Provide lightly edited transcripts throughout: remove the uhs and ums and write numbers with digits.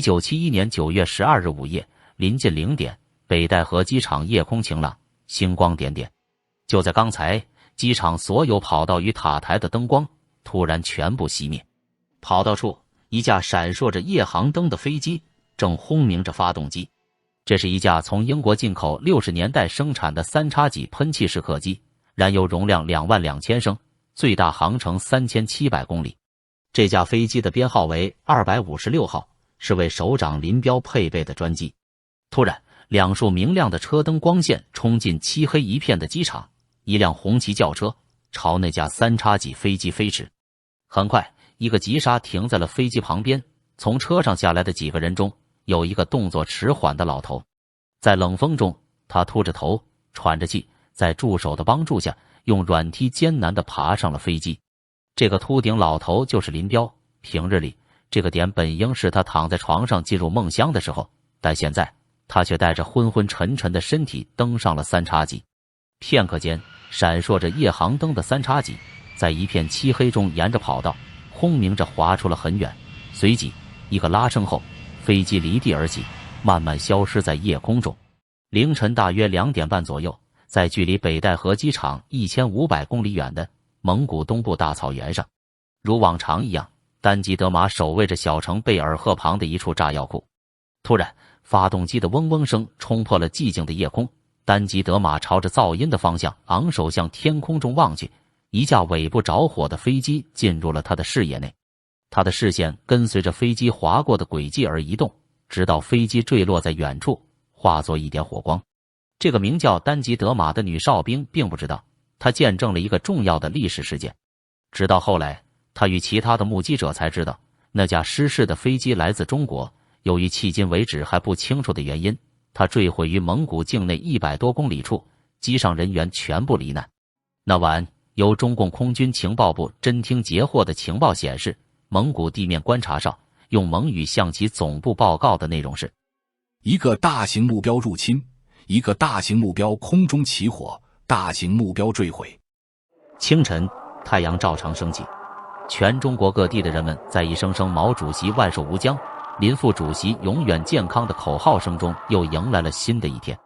1971年9月12日午夜，临近0点，北戴河机场夜空晴朗，星光点点。就在刚才，机场所有跑道与塔台的灯光突然全部熄灭。跑道处，一架闪烁着夜航灯的飞机正轰鸣着发动机。这是一架从英国进口60年代生产的3叉戟喷气式客机，燃油容量22000升，最大航程3700公里。这架飞机的编号为256号，是为首长林彪配备的专机。突然，2束明亮的车灯光线冲进漆黑一片的机场，一辆红旗轿车朝那架3叉戟飞机飞驰。很快，一个急刹停在了飞机旁边，从车上下来的几个人中，有一个动作迟缓的老头。在冷风中，他秃着头，喘着气，在助手的帮助下，用软梯艰难地爬上了飞机。这个秃顶老头就是林彪。平日里，这个点本应是他躺在床上进入梦乡的时候，但现在他却带着昏昏沉沉的身体登上了3叉戟。片刻间，闪烁着夜航灯的3叉戟在一片漆黑中沿着跑道轰鸣着滑出了很远。随即，一个拉升后，飞机离地而起，慢慢消失在夜空中。凌晨大约2点半左右，在距离北戴河机场1500公里远的蒙古东部大草原上，如往常一样，丹吉德玛守卫着小城贝尔赫旁的一处炸药库。突然，发动机的嗡嗡声冲破了寂静的夜空。丹吉德玛朝着噪音的方向昂首向天空中望去，一架尾部着火的飞机进入了他的视野内。他的视线跟随着飞机划过的轨迹而移动，直到飞机坠落在远处，化作一点火光。这个名叫丹吉德玛的女哨兵并不知道，她见证了一个重要的历史事件。直到后来，她与其他的目击者才知道，那架失事的飞机来自中国，由于迄今为止还不清楚的原因，它坠毁于蒙古境内100多公里处，机上人员全部罹难。那晚，由中共空军情报部侦听截获的情报显示，蒙古地面观察哨用蒙语向其总部报告的内容是：一个大型目标入侵，一个大型目标空中起火，大型目标坠毁。清晨，太阳照常升起，全中国各地的人们在一声声毛主席万寿无疆，林副主席永远健康的口号声中又迎来了新的一天。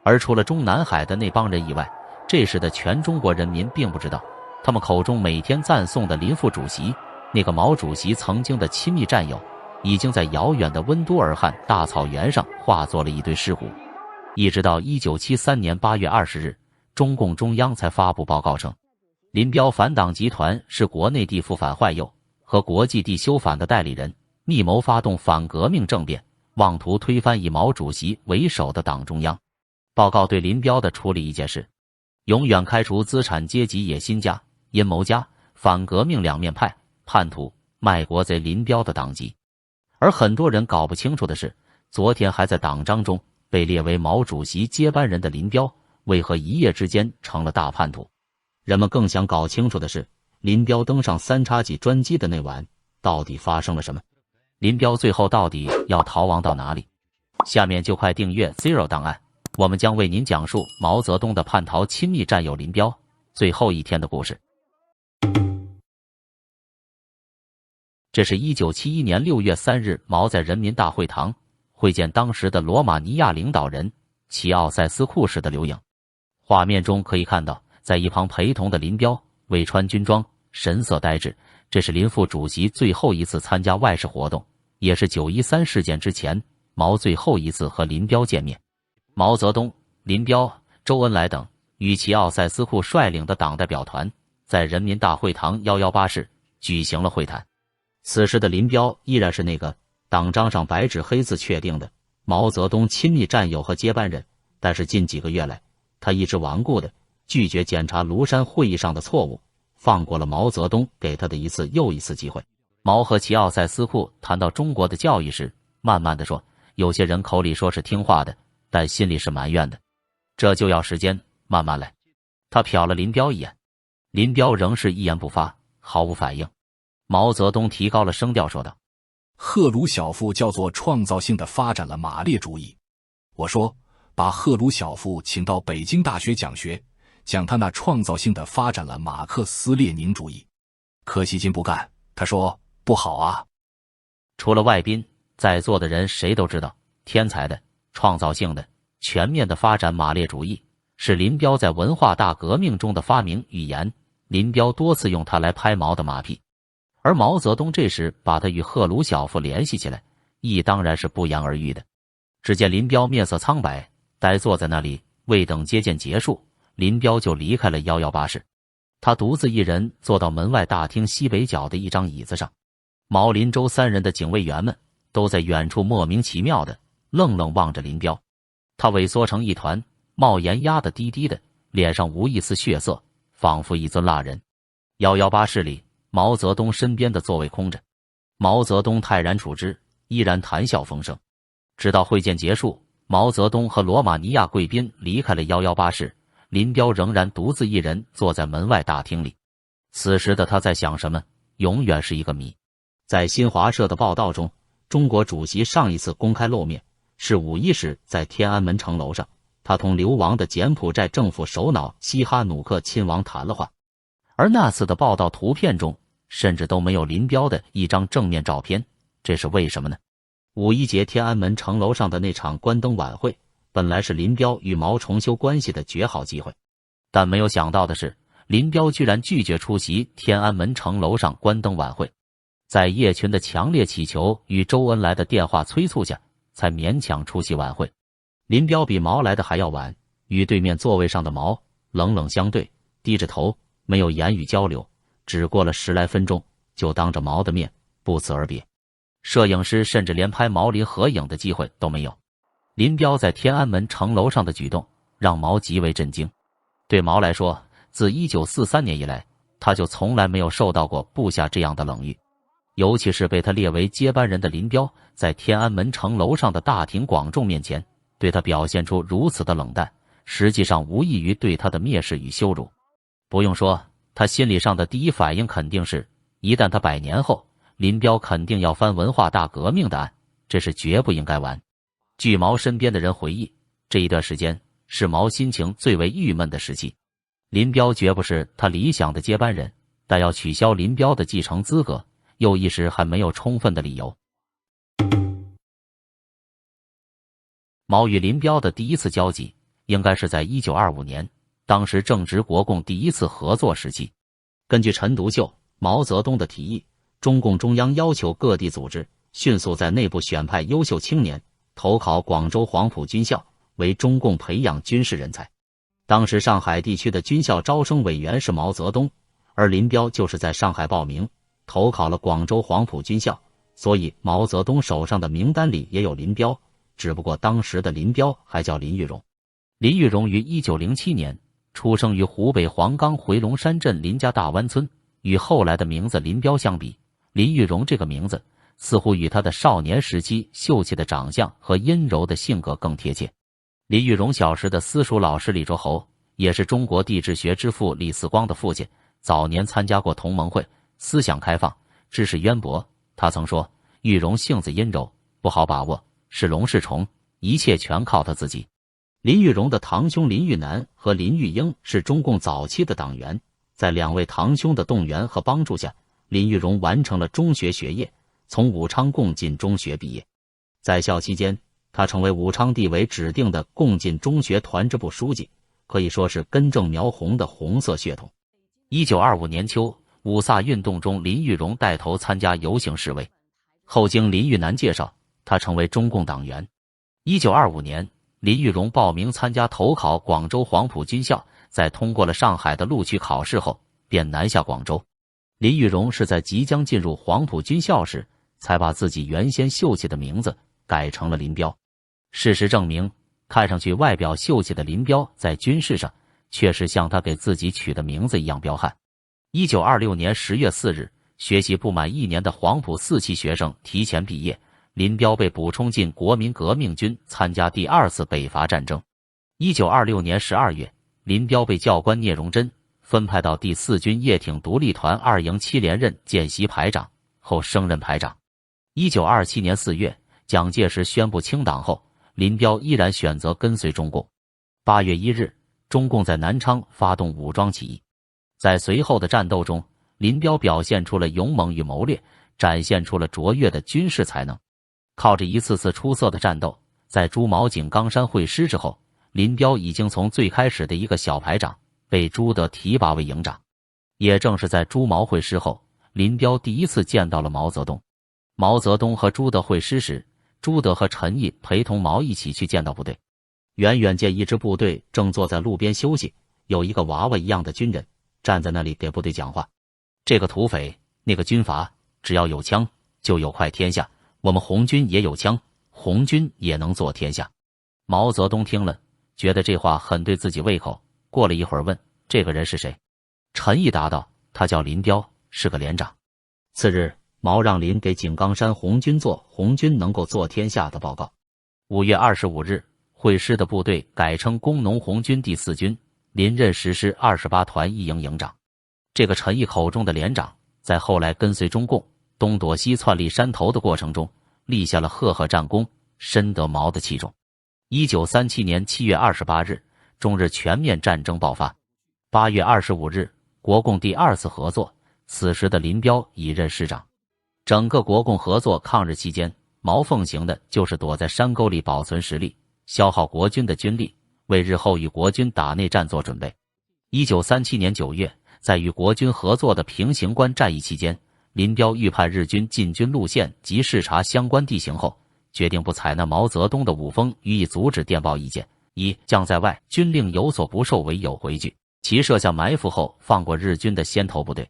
而除了中南海的那帮人以外，这时的全中国人民并不知道，他们口中每天赞颂的林副主席，那个毛主席曾经的亲密战友，已经在遥远的温都尔汗大草原上化作了一堆尸骨。一直到1973年8月20日，中共中央才发布报告称，林彪反党集团是国内地复反坏右和国际地修反的代理人，密谋发动反革命政变，妄图推翻以毛主席为首的党中央。报告对林彪的处理意见是：永远开除资产阶级野心家、阴谋家、反革命两面派、叛徒、卖国贼林彪的党籍。而很多人搞不清楚的是，昨天还在党章中被列为毛主席接班人的林彪，为何一夜之间成了大叛徒？人们更想搞清楚的是，林彪登上3叉戟专机的那晚，到底发生了什么？林彪最后到底要逃亡到哪里？下面就快订阅 Zero 档案，我们将为您讲述毛泽东的叛逃亲密战友林彪最后一天的故事。这是1971年6月3日，毛在人民大会堂会见当时的罗马尼亚领导人齐奥塞斯库时的留影。画面中可以看到，在一旁陪同的林彪未穿军装，神色呆滞。这是林副主席最后一次参加外事活动，也是913事件之前毛最后一次和林彪见面。毛泽东、林彪、周恩来等与齐奥塞斯库率领的党代表团在人民大会堂118室举行了会谈。此时的林彪依然是那个党章上白纸黑字确定的毛泽东亲密战友和接班人，但是近几个月来，他一直顽固地拒绝检查庐山会议上的错误，放过了毛泽东给他的一次又一次机会。毛和齐奥塞斯库谈到中国的教育时，慢慢地说，有些人口里说是听话的，但心里是埋怨的，这就要时间，慢慢来。他瞟了林彪一眼，林彪仍是一言不发，毫无反应。毛泽东提高了声调说道：赫鲁晓夫叫做创造性的发展了马列主义。我说，把赫鲁晓夫请到北京大学讲学，讲他那创造性的发展了马克思列宁主义。可惜金不干，他说不好啊。除了外宾，在座的人谁都知道，天才的、创造性的、全面的发展马列主义是林彪在文化大革命中的发明语言。林彪多次用它来拍毛的马屁，而毛泽东这时把他与赫鲁晓夫联系起来，意当然是不言而喻的。只见林彪面色苍白，呆坐在那里，未等接见结束，林彪就离开了118室。他独自一人坐到门外大厅西北角的一张椅子上，毛林周三人的警卫员们都在远处莫名其妙的愣愣望着林彪。他萎缩成一团，帽檐压得低低的，脸上无一丝血色，仿佛一尊蜡人。118室里，毛泽东身边的座位空着，毛泽东泰然处之，依然谈笑风生。直到会见结束，毛泽东和罗马尼亚贵宾离开了118室，林彪仍然独自一人坐在门外大厅里。此时的他在想什么，永远是一个谜。在新华社的报道中，中国主席上一次公开露面是5·1时在天安门城楼上，他同流亡的柬埔寨政府首脑西哈努克亲王谈了话。而那次的报道图片中甚至都没有林彪的一张正面照片，这是为什么呢？5·1节天安门城楼上的那场关灯晚会本来是林彪与毛重修关系的绝好机会，但没有想到的是，林彪居然拒绝出席天安门城楼上关灯晚会。在叶群的强烈祈求与周恩来的电话催促下，才勉强出席晚会。林彪比毛来的还要晚，与对面座位上的毛冷冷相对，低着头，没有言语交流，只过了10来分钟，就当着毛的面不辞而别。摄影师甚至连拍毛林合影的机会都没有。林彪在天安门城楼上的举动让毛极为震惊。对毛来说，自1943年以来，他就从来没有受到过部下这样的冷遇。尤其是被他列为接班人的林彪，在天安门城楼上的大庭广众面前，对他表现出如此的冷淡，实际上无异于对他的蔑视与羞辱。不用说，他心理上的第一反应肯定是，一旦他100年后，林彪肯定要翻文化大革命的案，这是绝不应该玩。据毛身边的人回忆，这一段时间是毛心情最为郁闷的时期。林彪绝不是他理想的接班人，但要取消林彪的继承资格，又一时还没有充分的理由。毛与林彪的第一次交集应该是在1925年，当时正值国共第一次合作时期。根据陈独秀、毛泽东的提议，中共中央要求各地组织迅速在内部选派优秀青年投考广州黄埔军校，为中共培养军事人才。当时上海地区的军校招生委员是毛泽东，而林彪就是在上海报名投考了广州黄埔军校，所以毛泽东手上的名单里也有林彪，只不过当时的林彪还叫林玉荣。林玉荣于1907年出生于湖北黄冈回龙山镇林家大湾村，与后来的名字林彪相比，林玉荣这个名字似乎与他的少年时期秀气的长相和阴柔的性格更贴切。林玉荣小时的私塾老师李卓侯，也是中国地质学之父李四光的父亲，早年参加过同盟会，思想开放，知识渊博。他曾说，玉荣性子阴柔，不好把握，是龙是虫，一切全靠他自己。林玉荣的堂兄林玉南和林玉英是中共早期的党员，在2位堂兄的动员和帮助下，林玉荣完成了中学学业，从武昌共进中学毕业。在校期间，他成为武昌地委指定的共进中学团支部书记，可以说是根正苗红的红色血统。1925年秋，五卅运动中，林玉荣带头参加游行示威，后经林玉南介绍，他成为中共党员。1925年，林玉荣报名参加投考广州黄埔军校，在通过了上海的录取考试后，便南下广州。林玉荣是在即将进入黄埔军校时，才把自己原先秀气的名字改成了林彪。事实证明，看上去外表秀气的林彪在军事上确实像他给自己取的名字一样彪悍。1926年10月4日，学习不满1年的黄埔4期学生提前毕业，林彪被补充进国民革命军，参加第2次北伐战争。1926年12月，林彪被教官聂荣臻分派到第4军叶挺独立团2营7连任见习排长，后升任排长。1927年4月，蒋介石宣布清党后，林彪依然选择跟随中共。8月1日，中共在南昌发动武装起义，在随后的战斗中，林彪表现出了勇猛与谋略，展现出了卓越的军事才能。靠着一次次出色的战斗，在朱毛井冈山会师之后，林彪已经从最开始的一个小排长被朱德提拔为营长。也正是在朱毛会师后，林彪第一次见到了毛泽东。毛泽东和朱德会师时，朱德和陈毅陪同毛一起去见到部队。远远见一支部队正坐在路边休息，有一个娃娃一样的军人站在那里给部队讲话。这个土匪，那个军阀，只要有枪就有快天下，我们红军也有枪，红军也能做天下。毛泽东听了，觉得这话很对自己胃口，过了一会儿问这个人是谁。陈毅答道，他叫林彪，是个连长。次日，毛让林给井冈山红军做红军能够做天下的报告。5月25日，会师的部队改称工农红军第4军，林任实施28团一营营长。这个陈毅口中的连长，在后来跟随中共东躲西窜立山头的过程中，立下了赫赫战功，深得毛的器重。1937年7月28日，中日全面战争爆发。8月25日，国共第2次合作，此时的林彪已任师长。整个国共合作抗日期间，毛奉行的就是躲在山沟里保存实力，消耗国军的军力，为日后与国军打内战做准备。1937年9月，在与国军合作的平型关战役期间，林彪预判日军进军路线及视察相关地形后，决定不采纳毛泽东的五封予以阻止电报意见，以将在外军令有所不受为有回拒，其设下埋伏后放过日军的先头部队。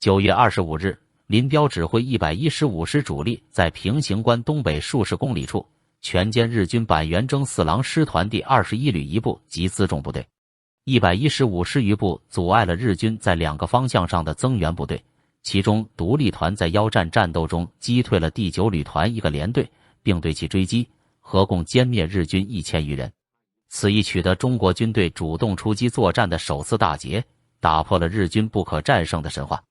9月25日，林彪指挥115师主力在平型关东北数十公里处全歼日军板垣征四郎师团第21旅一部及辎重部队。115师余部阻碍了日军在2个方向上的增援部队，其中独立团在腰战战斗中击退了第9旅团一个连队，并对其追击，合共歼灭日军1000余人。此役取得中国军队主动出击作战的首次大捷，打破了日军不可战胜的神话。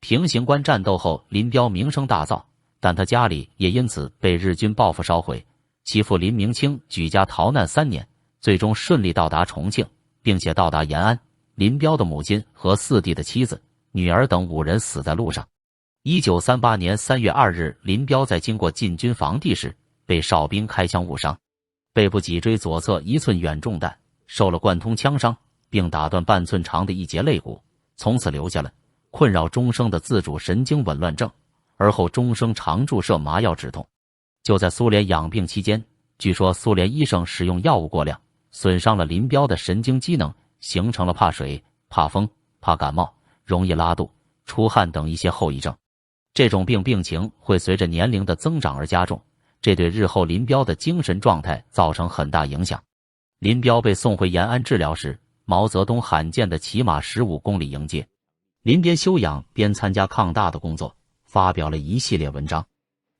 平型关战斗后，林彪名声大噪，但他家里也因此被日军报复烧毁。其父林明清举家逃难3年，最终顺利到达重庆，并且到达延安。林彪的母亲和4弟的妻子、女儿等5人死在路上。1938年3月2日，林彪在经过晋军防地时，被哨兵开枪误伤，背部脊椎左侧1寸远中弹，受了贯通枪伤，并打断半寸长的一节肋骨，从此留下了困扰终生的自主神经紊乱症，而后终生常注射麻药止痛。就在苏联养病期间，据说苏联医生使用药物过量，损伤了林彪的神经机能，形成了怕水、怕风、怕感冒、容易拉肚、出汗等一些后遗症。这种病情会随着年龄的增长而加重，这对日后林彪的精神状态造成很大影响。林彪被送回延安治疗时，毛泽东罕见的骑马15公里迎接。林边休养边参加抗大的工作，发表了一系列文章。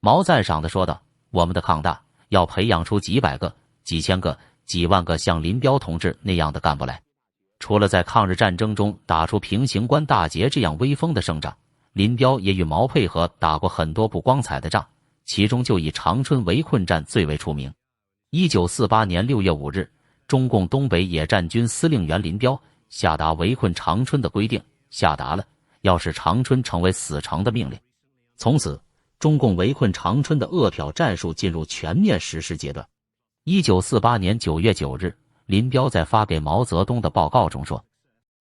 毛赞赏地说道，我们的抗大要培养出几百个、几千个、几万个像林彪同志那样的干部来。除了在抗日战争中打出平型关大捷这样威风的胜仗，林彪也与毛配合打过很多不光彩的仗，其中就以长春围困战最为出名。1948年6月5日，中共东北野战军司令员林彪下达围困长春的规定，下达了要使长春成为死城的命令。从此，中共围困长春的饿殍战术进入全面实施阶段。1948年9月9日，林彪在发给毛泽东的报告中说，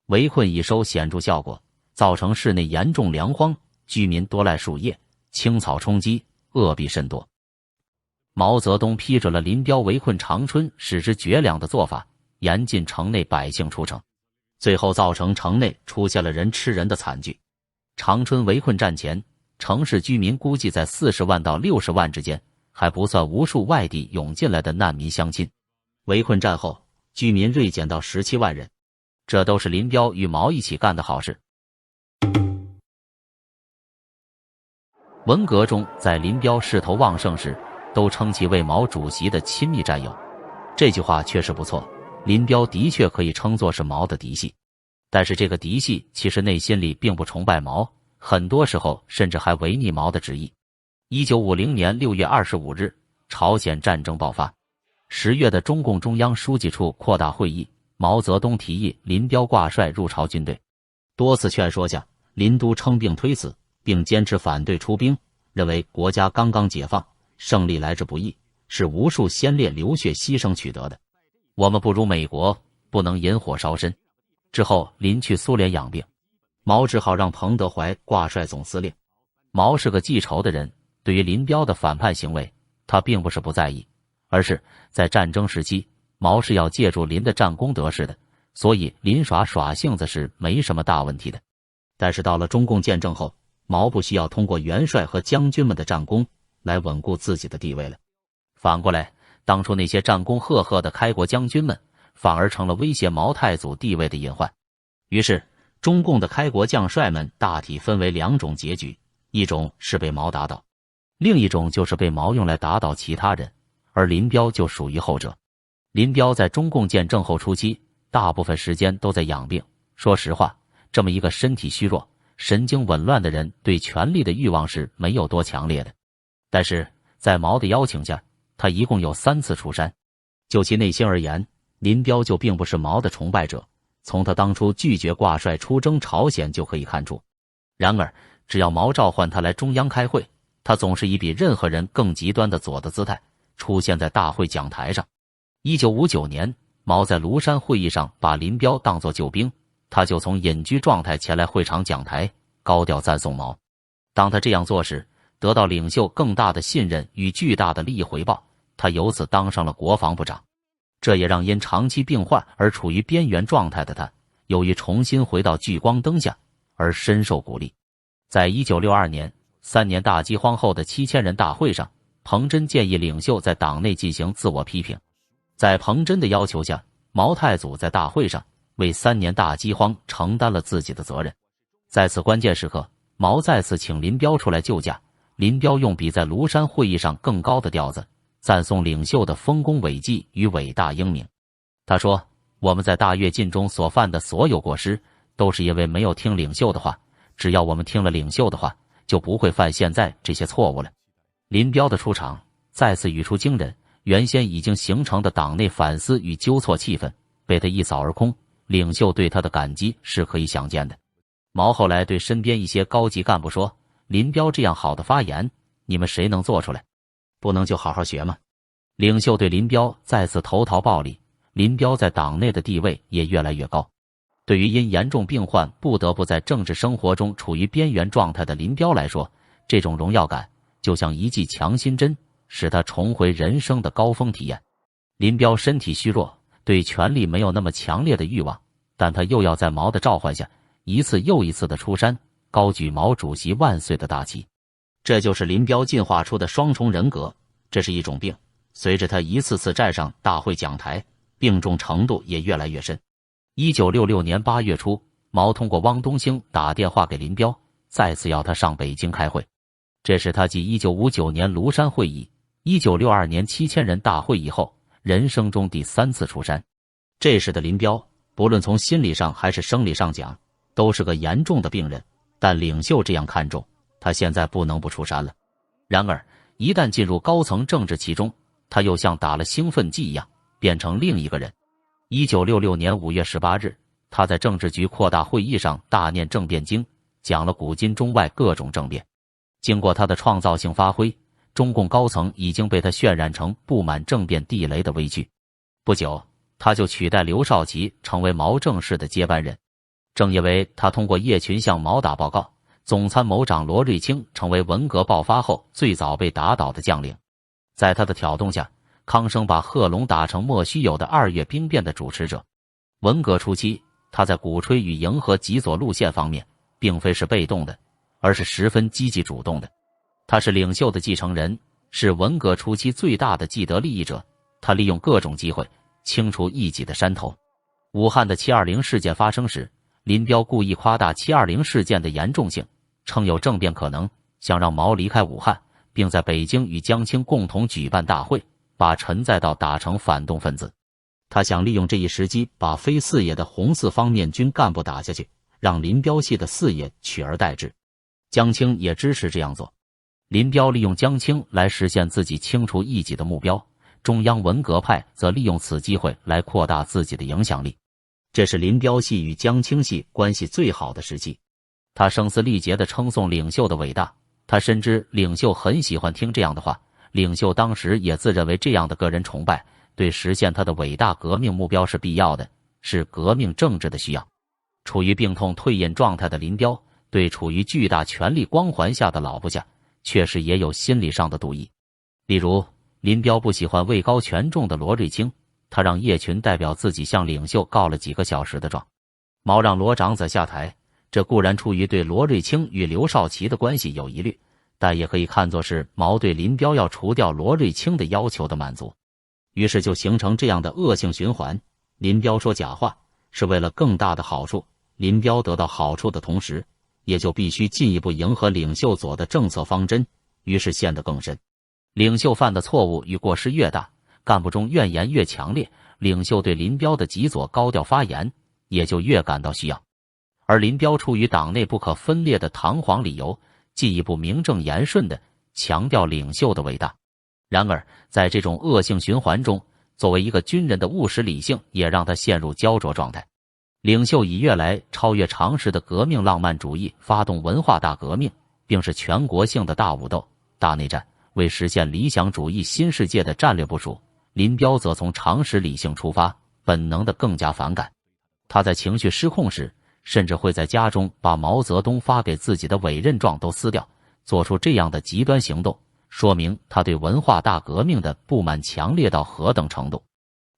围困已收显著效果，造成市内严重粮荒，居民多赖树叶、青草充饥，饿毙甚多。毛泽东批准了林彪围困长春使之绝粮的做法，严禁城内百姓出城，最后造成城内出现了人吃人的惨剧。长春围困战前，城市居民估计在40万到60万之间，还不算无数外地涌进来的难民乡亲。围困战后，居民锐减到17万人，这都是林彪与毛一起干的好事。文革中，在林彪势头旺盛时，都称其为毛主席的亲密战友。这句话确实不错，林彪的确可以称作是毛的嫡系。但是这个嫡系其实内心里并不崇拜毛，很多时候甚至还违逆毛的旨意。1950年6月25日，朝鲜战争爆发。10月的中共中央书记处扩大会议，毛泽东提议林彪挂帅入朝军队。多次劝说下，林都称病推辞，并坚持反对出兵，认为国家刚刚解放，胜利来之不易，是无数先烈流血牺牲取得的。我们不如美国，不能引火烧身。之后，林去苏联养病，毛只好让彭德怀挂帅总司令。毛是个记仇的人，对于林彪的反叛行为，他并不是不在意，而是在战争时期，毛是要借助林的战功得势的，所以林耍性子是没什么大问题的。但是到了中共建政后，毛不需要通过元帅和将军们的战功来稳固自己的地位了。反过来，当初那些战功赫赫的开国将军们，反而成了威胁毛太祖地位的隐患。于是，中共的开国将帅们大体分为两种结局，一种是被毛打倒，另一种就是被毛用来打倒其他人，而林彪就属于后者。林彪在中共建政后初期，大部分时间都在养病。说实话，这么一个身体虚弱、神经紊乱的人，对权力的欲望是没有多强烈的。但是在毛的邀请下，他一共有3次出山。就其内心而言，林彪就并不是毛的崇拜者，从他当初拒绝挂帅出征朝鲜就可以看出。然而，只要毛召唤他来中央开会，他总是以比任何人更极端的左的姿态出现在大会讲台上。1959年，毛在庐山会议上把林彪当作救兵，他就从隐居状态前来会场讲台，高调赞颂毛。当他这样做时，得到领袖更大的信任与巨大的利益回报，他由此当上了国防部长。这也让因长期病患而处于边缘状态的他，由于重新回到聚光灯下而深受鼓励。在1962年3年大饥荒后的7000人大会上，彭真建议领袖在党内进行自我批评。在彭真的要求下，毛太祖在大会上为3年大饥荒承担了自己的责任。在此关键时刻，毛再次请林彪出来救驾。林彪用比在庐山会议上更高的调子赞颂领袖的丰功伟绩与伟大英明。他说，我们在大跃进中所犯的所有过失，都是因为没有听领袖的话，只要我们听了领袖的话，就不会犯现在这些错误了。林彪的出场再次语出惊人，原先已经形成的党内反思与纠错气氛被他一扫而空，领袖对他的感激是可以想见的。毛后来对身边一些高级干部说，林彪这样好的发言，你们谁能做出来？不能就好好学吗？领袖对林彪再次投桃报李，林彪在党内的地位也越来越高。对于因严重病患不得不在政治生活中处于边缘状态的林彪来说，这种荣耀感就像一剂强心针，使他重回人生的高峰体验。林彪身体虚弱，对权力没有那么强烈的欲望，但他又要在毛的召唤下一次又一次的出山，高举毛主席万岁的大旗。这就是林彪进化出的双重人格，这是一种病，随着他一次次站上大会讲台，病重程度也越来越深。1966年8月初，毛通过汪东兴打电话给林彪，再次要他上北京开会。这是他继1959年庐山会议、1962年7000人大会以后，人生中第3次出山。这时的林彪，不论从心理上还是生理上讲，都是个严重的病人，但领袖这样看重他，现在不能不出山了。然而，一旦进入高层政治其中，他又像打了兴奋剂一样，变成另一个人。1966年5月18日，他在政治局扩大会议上大念政变经，讲了古今中外各种政变。经过他的创造性发挥，中共高层已经被他渲染成布满政变地雷的危惧。不久，他就取代刘少奇成为毛正式的接班人。正因为他通过叶群向毛打报告，总参谋长罗瑞卿成为文革爆发后最早被打倒的将领。在他的挑动下，康生把贺龙打成莫须有的2月兵变的主持者。文革初期，他在鼓吹与迎合极左路线方面，并非是被动的，而是十分积极主动的。他是领袖的继承人，是文革初期最大的既得利益者。他利用各种机会清除异己的山头。武汉的720事件发生时，林彪故意夸大720事件的严重性，称有政变可能，想让毛离开武汉，并在北京与江青共同举办大会，把陈再道打成反动分子。他想利用这一时机把非四野的红四方面军干部打下去，让林彪系的四野取而代之。江青也支持这样做。林彪利用江青来实现自己清除异己的目标，中央文革派则利用此机会来扩大自己的影响力。这是林彪系与江青系关系最好的时期。他声嘶力竭地称颂领袖的伟大，他深知领袖很喜欢听这样的话，领袖当时也自认为这样的个人崇拜对实现他的伟大革命目标是必要的，是革命政治的需要。处于病痛退隐状态的林彪，对处于巨大权力光环下的老部下，确实也有心理上的妒意。例如，林彪不喜欢位高权重的罗瑞卿，他让叶群代表自己向领袖告了几个小时的状。毛让罗长子下台，这固然出于对罗瑞卿与刘少奇的关系有疑虑，但也可以看作是毛对林彪要除掉罗瑞卿的要求的满足。于是就形成这样的恶性循环：林彪说假话是为了更大的好处，林彪得到好处的同时，也就必须进一步迎合领袖左的政策方针，于是陷得更深。领袖犯的错误与过失越大，干部中怨言越强烈，领袖对林彪的极左高调发言也就越感到需要。而林彪出于党内不可分裂的堂皇理由，进一步名正言顺地强调领袖的伟大。然而在这种恶性循环中，作为一个军人的务实理性也让他陷入焦灼状态。领袖以越来超越常识的革命浪漫主义发动文化大革命，并是全国性的大武斗、大内战，为实现理想主义新世界的战略部署。林彪则从常识理性出发，本能的更加反感。他在情绪失控时，甚至会在家中把毛泽东发给自己的委任状都撕掉。做出这样的极端行动，说明他对文化大革命的不满强烈到何等程度。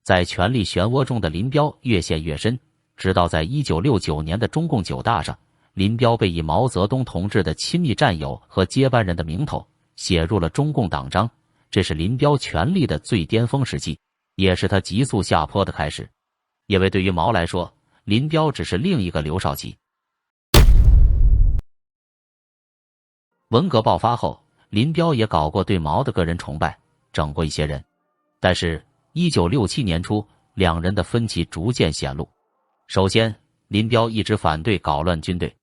在权力漩涡中的林彪越陷越深，直到在1969年的中共9大上，林彪被以毛泽东同志的亲密战友和接班人的名头写入了中共党章。这是林彪权力的最巅峰时期，也是他急速下坡的开始。因为对于毛来说，林彪只是另一个刘少奇。文革爆发后，林彪也搞过对毛的个人崇拜，整过一些人。但是1967年初，两人的分歧逐渐显露。首先，林彪一直反对搞乱军队。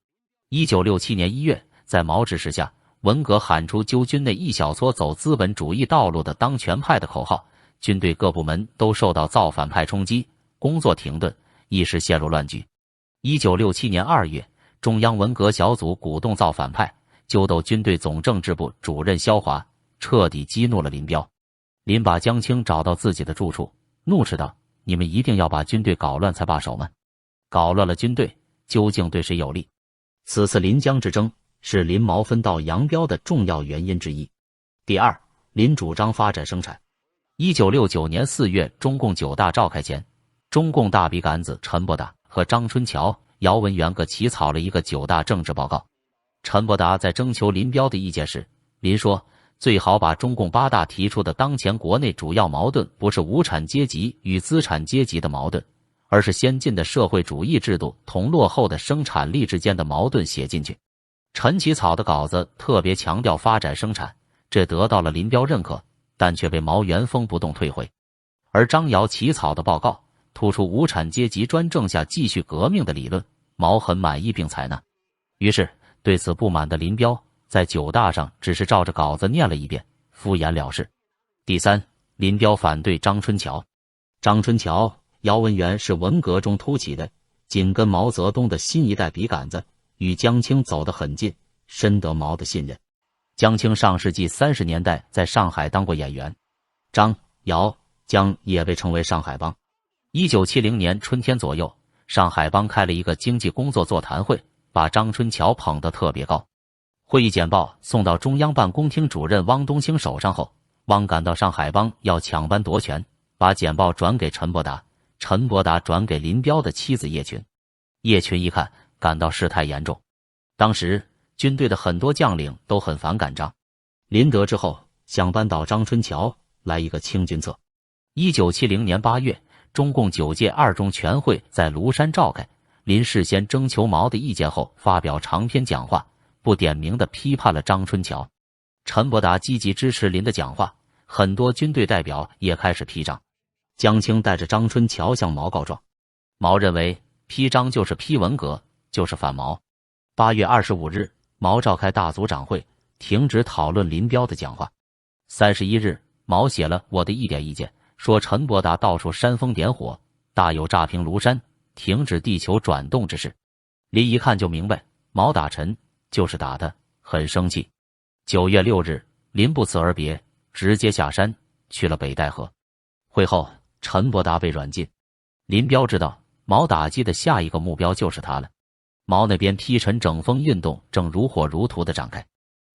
1967年1月，在毛指示下，文革喊出揪军内一小撮走资本主义道路的当权派的口号，军队各部门都受到造反派冲击，工作停顿，一时陷入乱局。1967年2月，中央文革小组鼓动造反派，揪斗军队总政治部主任萧华，彻底激怒了林彪。林把江青找到自己的住处，怒斥道：“你们一定要把军队搞乱才罢手吗？搞乱了军队，究竟对谁有利？”此次临江之争是林毛分道扬镳的重要原因之一。第二，林主张发展生产。1969年4月，中共9大召开前，中共大笔杆子陈伯达和张春桥、姚文元各起草了一个9大政治报告。陈伯达在征求林彪的意见时，林说，最好把中共8大提出的当前国内主要矛盾不是无产阶级与资产阶级的矛盾，而是先进的社会主义制度同落后的生产力之间的矛盾写进去。陈起草的稿子特别强调发展生产，这得到了林彪认可，但却被毛原封不动退回。而张瑶起草的报告突出无产阶级专政下继续革命的理论，毛很满意并采纳。于是对此不满的林彪在9大上只是照着稿子念了一遍，敷衍了事。第三，林彪反对张春桥。张春桥、姚文元是文革中突起的，紧跟毛泽东的新一代笔杆子，与江青走得很近，深得毛的信任。江青上世纪30年代在上海当过演员，张、姚、江也被称为上海帮。1970年春天左右，上海帮开了一个经济工作座谈会，把张春桥捧得特别高。会议简报送到中央办公厅主任汪东兴手上后，汪感到上海帮要抢班夺权，把简报转给陈伯达，陈伯达转给林彪的妻子叶群。叶群一看，感到事态严重。当时军队的很多将领都很反感张林得知后，想扳倒张春桥，来一个清君侧。1970年8月，中共9届2中全会在庐山召开，林事先征求毛的意见后，发表长篇讲话，不点名地批判了张春桥。陈伯达积极支持林的讲话，很多军队代表也开始批张。江青带着张春桥向毛告状，毛认为批张就是批文革，就是反毛。8月25日，毛召开大组长会，停止讨论林彪的讲话。31日，毛写了我的一点意见，说陈伯达到处煽风点火，大有炸平庐山、停止地球转动之势。林一看就明白，毛打陈就是打他，很生气。9月6日，林不辞而别，直接下山去了北戴河。会后，陈伯达被软禁。林彪知道毛打击的下一个目标就是他了。毛那边批陈整风运动正如火如荼地展开，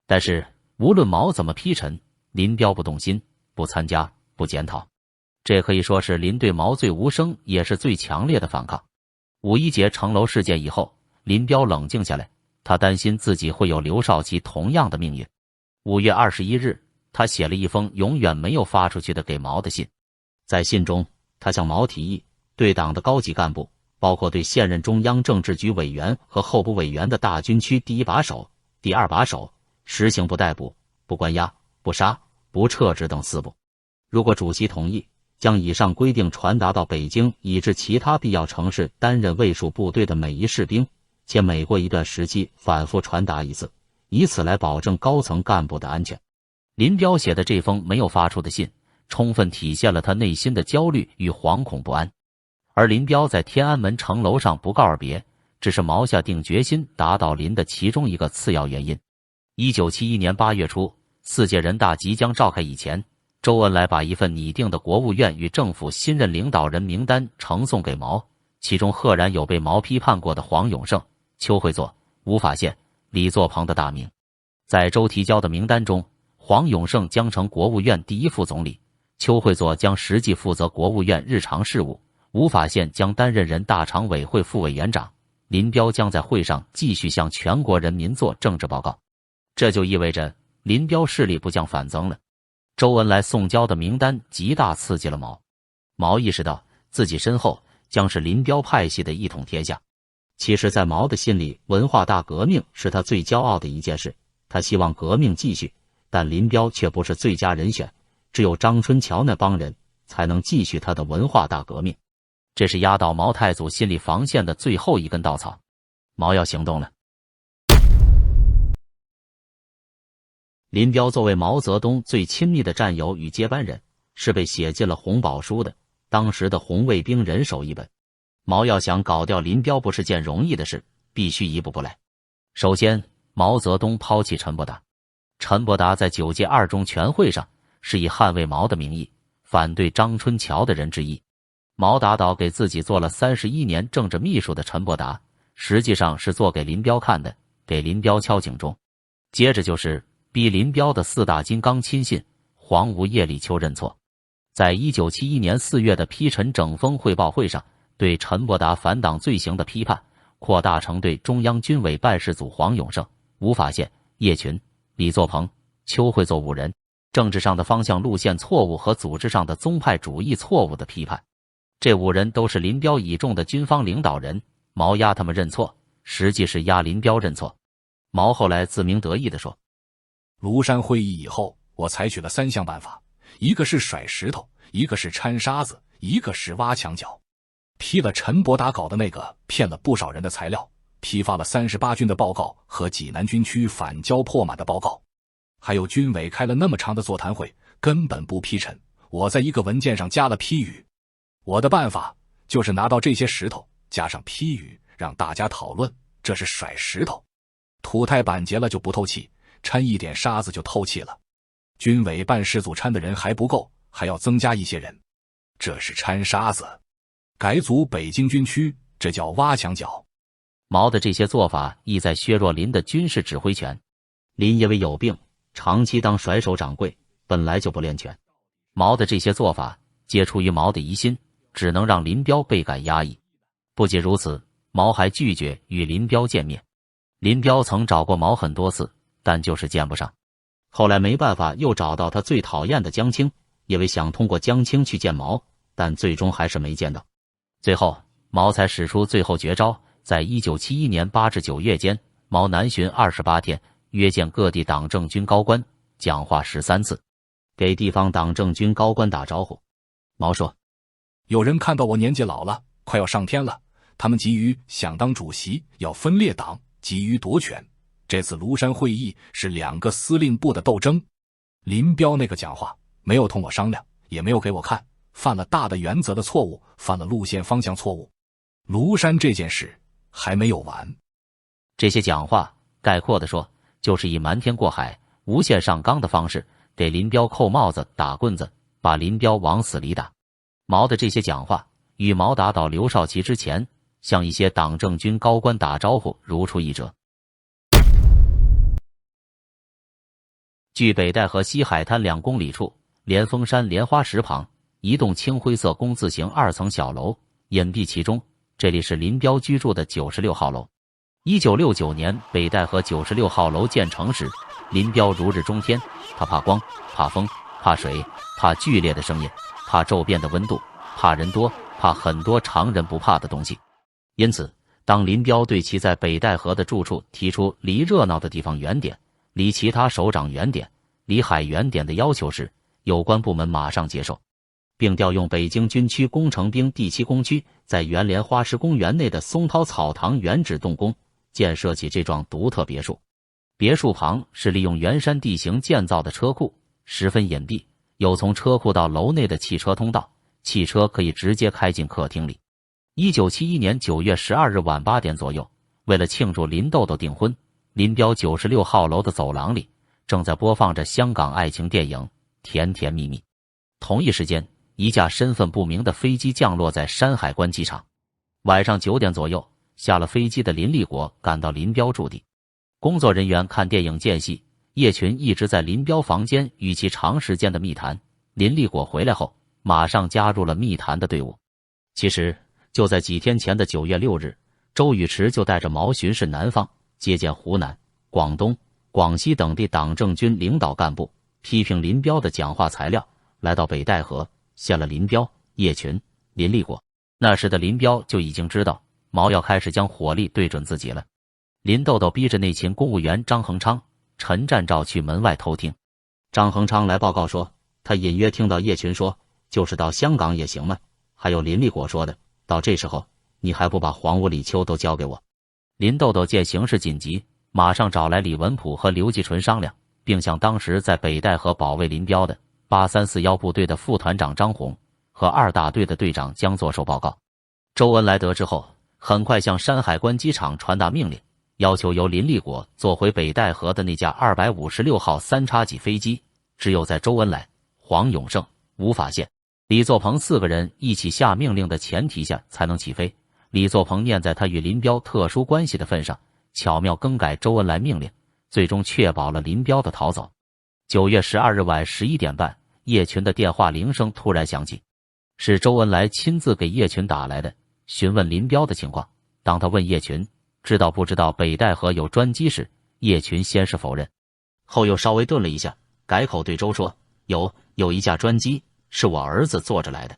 但是无论毛怎么批陈，林彪不动心、不参加、不检讨，这可以说是林对毛最无声也是最强烈的反抗。5.1节城楼事件以后，林彪冷静下来，他担心自己会有刘少奇同样的命运。5月21日，他写了一封永远没有发出去的给毛的信。在信中，他向毛提议，对党的高级干部，包括对现任中央政治局委员和候补委员的大军区第一把手、第二把手，实行不逮捕、不关押、不杀、不撤职等4不。如果主席同意，将以上规定传达到北京以至其他必要城市担任卫戍部队的每一士兵，且每过一段时期反复传达一次，以此来保证高层干部的安全。林彪写的这封没有发出的信，充分体现了他内心的焦虑与惶恐不安。而林彪在天安门城楼上不告而别，只是毛下定决心打倒林的其中一个次要原因。1971年8月初，4届人大即将召开以前，周恩来把一份拟定的国务院与政府新任领导人名单呈送给毛，其中赫然有被毛批判过的黄永胜、邱会作、吴法宪、李作鹏的大名。在周提交的名单中，黄永胜将成国务院第一副总理，邱会作将实际负责国务院日常事务，吴法宪将担任人大常委会副委员长，林彪将在会上继续向全国人民做政治报告。这就意味着林彪势力不降反增了。周恩来送交的名单极大刺激了毛。毛意识到自己身后将是林彪派系的一统天下。其实在毛的心里，文化大革命是他最骄傲的一件事，他希望革命继续，但林彪却不是最佳人选，只有张春桥那帮人才能继续他的文化大革命。这是压倒毛太祖心理防线的最后一根稻草。毛要行动了。林彪作为毛泽东最亲密的战友与接班人，是被写进了红宝书的，当时的红卫兵人手一本。毛要想搞掉林彪不是件容易的事，必须一步步来。首先，毛泽东抛弃陈伯达。陈伯达在9届2中全会上是以捍卫毛的名义反对张春桥的人之一。毛打倒给自己做了31年政治秘书的陈伯达，实际上是做给林彪看的，给林彪敲警钟。接着就是逼林彪的4大金刚亲信黄吴叶立秋认错。在1971年4月的批陈整风汇报会上，对陈伯达反党罪行的批判扩大成对中央军委办事组黄永胜、吴法宪、叶群、李作鹏、邱会作5人政治上的方向路线错误和组织上的宗派主义错误的批判。这5人都是林彪倚重的军方领导人，毛压他们认错，实际是压林彪认错。毛后来自鸣得意地说，庐山会议以后，我采取了3项办法，一个是甩石头，一个是掺沙子，一个是挖墙脚。批了陈伯达搞的那个骗了不少人的材料，批发了38军的报告和济南军区反交破满的报告，还有军委开了那么长的座谈会，根本不批陈，我在一个文件上加了批语。我的办法就是拿到这些石头，加上批语，让大家讨论，这是甩石头。土太板结了就不透气，掺一点沙子就透气了。军委办事组掺的人还不够，还要增加一些人，这是掺沙子。改组北京军区，这叫挖墙脚。毛的这些做法意在削弱林的军事指挥权。林因为有病，长期当甩手掌柜，本来就不练拳。毛的这些做法皆出于毛的疑心，只能让林彪倍感压抑。不仅如此，毛还拒绝与林彪见面。林彪曾找过毛很多次，但就是见不上。后来没办法，又找到他最讨厌的江青，因为想通过江青去见毛，但最终还是没见到。最后，毛才使出最后绝招，在1971年8至9月间，毛南巡28天，约见各地党政军高官，讲话13次，给地方党政军高官打招呼。毛说，有人看到我年纪老了，快要上天了，他们急于想当主席，要分裂党，急于夺权。这次庐山会议是2个司令部的斗争。林彪那个讲话没有同我商量，也没有给我看，犯了大的原则的错误，犯了路线方向错误。庐山这件事还没有完。这些讲话概括地说，就是以瞒天过海、无限上纲的方式，给林彪扣帽子、打棍子，把林彪往死里打。毛的这些讲话，与毛打倒刘少奇之前向一些党政军高官打招呼如出一辙。距北戴河西海滩2公里处，莲峰山莲花石旁，一栋青灰色工字形2层小楼隐蔽其中，这里是林彪居住的96号楼。1969年北戴河96号楼建成时，林彪如日中天，他怕光，怕风，怕水，怕剧烈的声音，怕骤变的温度，怕人多，怕很多常人不怕的东西。因此，当林彪对其在北戴河的住处提出离热闹的地方远点，离其他首长远点，离海远点的要求时，有关部门马上接受，并调用北京军区工程兵第7工区在原莲花石公园内的松涛草堂原址动工，建设起这幢独特别墅。别墅旁是利用圆山地形建造的车库，十分隐蔽，有从车库到楼内的汽车通道，汽车可以直接开进客厅里。1971年9月12日晚8点左右，为了庆祝林豆豆订婚，林彪96号楼的走廊里正在播放着香港爱情电影《甜甜蜜蜜》。同一时间，一架身份不明的飞机降落在山海关机场。晚上9点左右，下了飞机的林立国赶到林彪驻地。工作人员看电影间隙，叶群一直在林彪房间与其长时间的密谈。林立国回来后，马上加入了密谈的队伍。其实，就在几天前的9月6日，周宇驰就带着毛巡视南方，接见湖南、广东、广西等地党政军领导干部，批评林彪的讲话材料，来到北戴河，见了林彪、叶群、林立国。那时的林彪就已经知道毛要开始将火力对准自己了。林豆豆逼着内勤公务员张恒昌、陈占照去门外偷听。张恒昌来报告说，他隐约听到叶群说，就是到香港也行嘛。还有林立国说的，到这时候你还不把黄屋李秋都交给我。林豆豆见形势紧急，马上找来李文普和刘继纯商量，并向当时在北戴河保卫林彪的8341部队的副团长张红和2大队的队长江作寿报告。周恩来得知后，很快向山海关机场传达命令，要求由林立国坐回北戴河的那架256号3叉戟飞机，只有在周恩来、黄永胜、吴法宪、李作鹏4个人一起下命令的前提下才能起飞。李作鹏念在他与林彪特殊关系的份上，巧妙更改周恩来命令，最终确保了林彪的逃走。9月12日晚11点半，叶群的电话铃声突然响起，是周恩来亲自给叶群打来的，询问林彪的情况。当他问叶群知道不知道北戴河有专机时，叶群先是否认，后又稍微顿了一下，改口对周说，有一架专机，是我儿子坐着来的。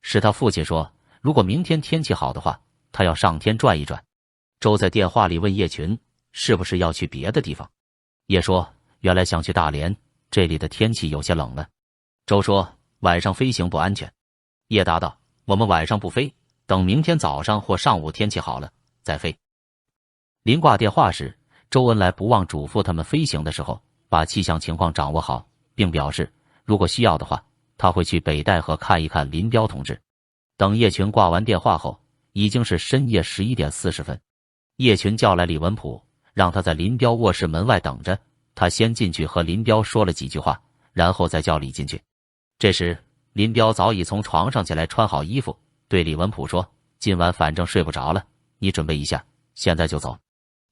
是他父亲说，如果明天天气好的话，他要上天转一转。周在电话里问叶群是不是要去别的地方，叶说原来想去大连，这里的天气有些冷了。周说晚上飞行不安全。叶答道，我们晚上不飞，等明天早上或上午天气好了再飞。临挂电话时，周恩来不忘嘱咐他们飞行的时候把气象情况掌握好，并表示如果需要的话，他会去北戴河看一看林彪同志。等叶群挂完电话后，已经是深夜11点40分。叶群叫来李文普，让他在林彪卧室门外等着，他先进去和林彪说了几句话，然后再叫李进去。这时林彪早已从床上起来，穿好衣服，对李文普说，今晚反正睡不着了，你准备一下，现在就走。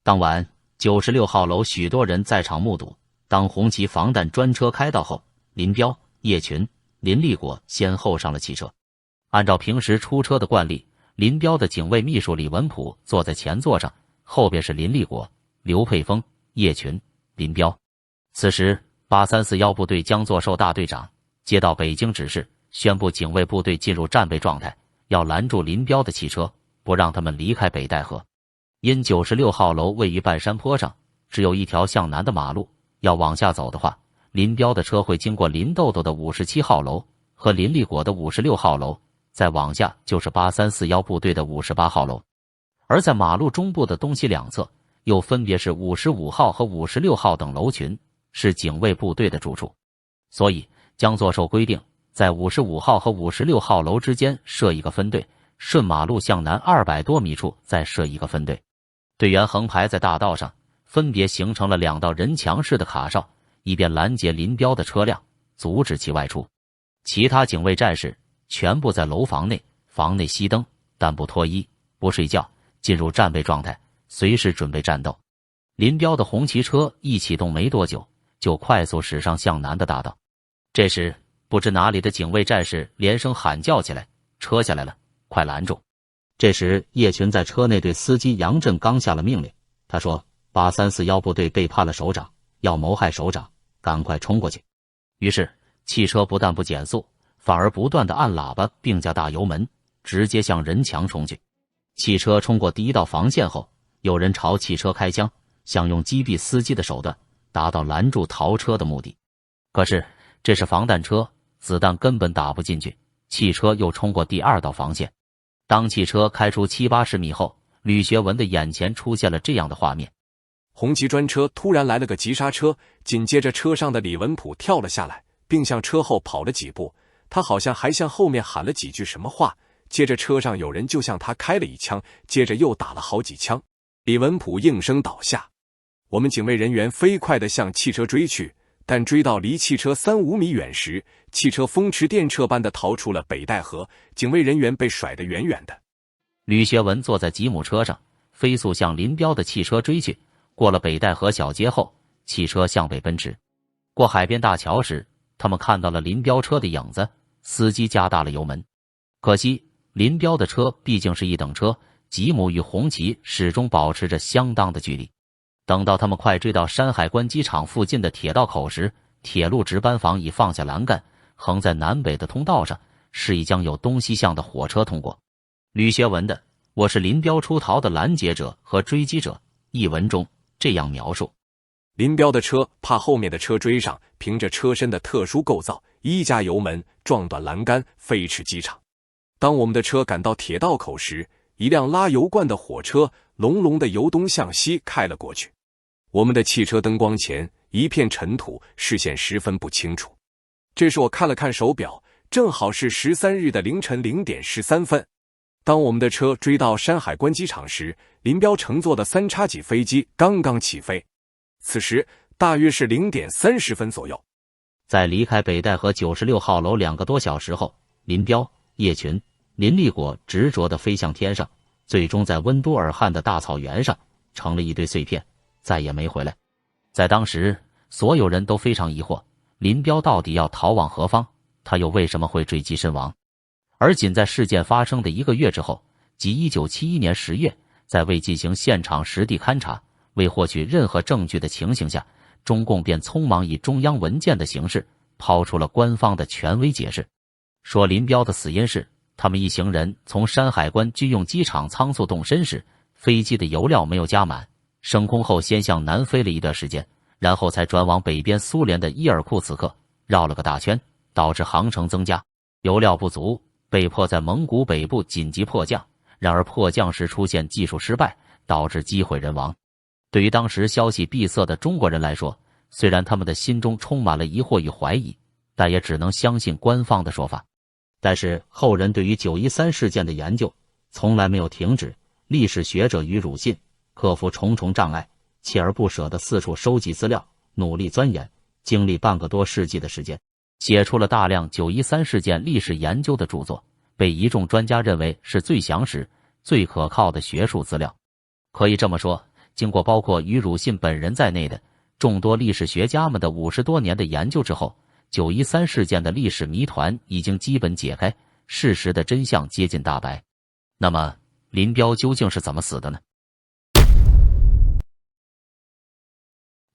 当晚96号楼许多人在场目睹，当红旗防弹专车开到后，林彪、叶群、林立国先后上了汽车。按照平时出车的惯例，林彪的警卫秘书李文普坐在前座上，后边是林立国、刘佩峰、叶群、林彪。此时8341部队江作寿大队长接到北京指示，宣布警卫部队进入战备状态，要拦住林彪的汽车，不让他们离开北戴河。因96号楼位于半山坡上，只有一条向南的马路，要往下走的话，林彪的车会经过林豆豆的57号楼和林立国的56号楼，再往下就是8341部队的58号楼。而在马路中部的东西两侧，又分别是55号和56号等楼群，是警卫部队的住处。所以江作寿规定，在55号和56号楼之间设一个分队，顺马路向南200多米处再设一个分队。队员横排在大道上，分别形成了2道人墙式的卡哨，以便拦截林彪的车辆，阻止其外出。其他警卫战士全部在楼房内，房内熄灯，但不脱衣、不睡觉，进入战备状态，随时准备战斗。林彪的红旗车一启动没多久，就快速驶上向南的大道。这时，不知哪里的警卫战士连声喊叫起来：“车下来了，快拦住！”这时，叶群在车内对司机杨振刚下了命令。他说：“8341部队背叛了首长，要谋害首长，赶快冲过去！”于是，汽车不但不减速，反而不断地按喇叭并加大油门，直接向人墙冲去。汽车冲过第一道防线后，有人朝汽车开枪，想用击毙司机的手段达到拦住逃车的目的。可是这是防弹车，子弹根本打不进去。汽车又冲过第二道防线。当汽车开出70-80米后，吕学文的眼前出现了这样的画面：红旗专车突然来了个急刹车，紧接着车上的李文普跳了下来，并向车后跑了几步。他好像还向后面喊了几句什么话，接着车上有人就向他开了一枪，接着又打了好几枪。李文普应声倒下。我们警卫人员飞快地向汽车追去，但追到离汽车3-5米远时，汽车风驰电掣般地逃出了北戴河，警卫人员被甩得远远的。吕学文坐在吉姆车上，飞速向林彪的汽车追去。过了北戴河小街后，汽车向北奔驰。过海边大桥时，他们看到了林彪车的影子，司机加大了油门。可惜林彪的车毕竟是一等车，吉姆与红旗始终保持着相当的距离。等到他们快追到山海关机场附近的铁道口时，铁路值班房已放下栏杆，横在南北的通道上，示意将有东西向的火车通过。吕学文的《我是林彪出逃的拦截者和追击者》一文中这样描述：林彪的车怕后面的车追上，凭着车身的特殊构造，一加油门，撞断栏杆，飞驰机场。当我们的车赶到铁道口时，一辆拉油罐的火车隆隆的由东向西开了过去。我们的汽车灯光前一片尘土，视线十分不清楚。这时我看了看手表，正好是13日的凌晨0点13分。当我们的车追到山海关机场时，林彪乘坐的3X飞机刚刚起飞。此时大约是0点30分左右。在离开北戴河96号楼2个多小时后，林彪、叶群、林立果执着地飞向天上，最终在温都尔汗的大草原上成了一堆碎片，再也没回来。在当时，所有人都非常疑惑，林彪到底要逃往何方？他又为什么会坠机身亡？而仅在事件发生的1个月之后，即1971年10月，在未进行现场实地勘查、未获取任何证据的情形下，中共便匆忙以中央文件的形式抛出了官方的权威解释，说林彪的死因是他们一行人从山海关军用机场仓促动身时，飞机的油料没有加满，升空后先向南飞了一段时间，然后才转往北边苏联的伊尔库茨克，绕了个大圈，导致航程增加，油料不足，被迫在蒙古北部紧急迫降。然而迫降时出现技术失败，导致机毁人亡。对于当时消息闭塞的中国人来说，虽然他们的心中充满了疑惑与怀疑，但也只能相信官方的说法。但是后人对于913事件的研究从来没有停止，历史学者于汝信克服重重障碍，锲而不舍地四处收集资料，努力钻研，经历半个多世纪的时间，写出了大量913事件历史研究的著作，被一众专家认为是最详实、最可靠的学术资料。可以这么说，经过包括于汝信本人在内的众多历史学家们的50多年的研究之后，913事件的历史谜团已经基本解开，事实的真相接近大白。那么，林彪究竟是怎么死的呢？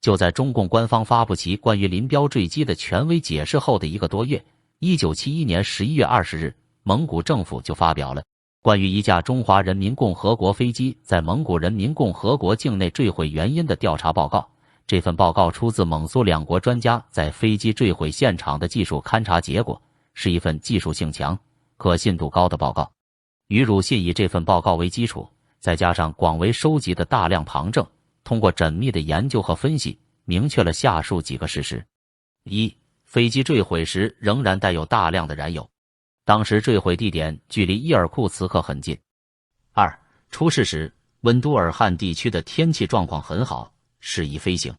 就在中共官方发布其关于林彪坠机的权威解释后的1个多月，1971年11月20日，蒙古政府就发表了关于一架中华人民共和国飞机在蒙古人民共和国境内坠毁原因的调查报告。这份报告出自蒙苏两国专家在飞机坠毁现场的技术勘查结果，是一份技术性强、可信度高的报告。于汝信以这份报告为基础，再加上广为收集的大量旁证，通过缜密的研究和分析，明确了下述几个事实：一、飞机坠毁时仍然带有大量的燃油，当时坠毁地点距离伊尔库茨克很近。二、出事时温都尔汗地区的天气状况很好，适宜飞行。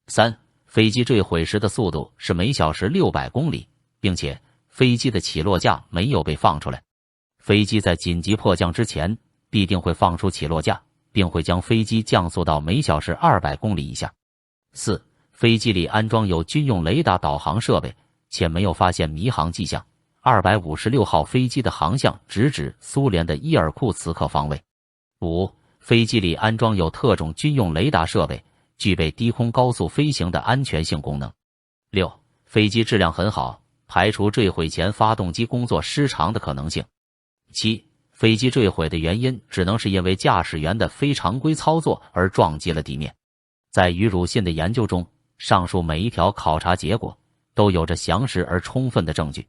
三、飞机坠毁时的速度是每小时600公里，并且飞机的起落架没有被放出来。飞机在紧急迫降之前，必定会放出起落架，并会将飞机降速到每小时200公里以下。4. 飞机里安装有军用雷达导航设备，且没有发现迷航迹象。256号飞机的航向直指苏联的伊尔库茨克方位。5. 飞机里安装有特种军用雷达设备，具备低空高速飞行的安全性功能。6. 飞机质量很好，排除坠毁前发动机工作失常的可能性。7. 飞机坠毁的原因只能是因为驾驶员的非常规操作而撞击了地面。在于汝信的研究中，上述每一条考察结果都有着详实而充分的证据，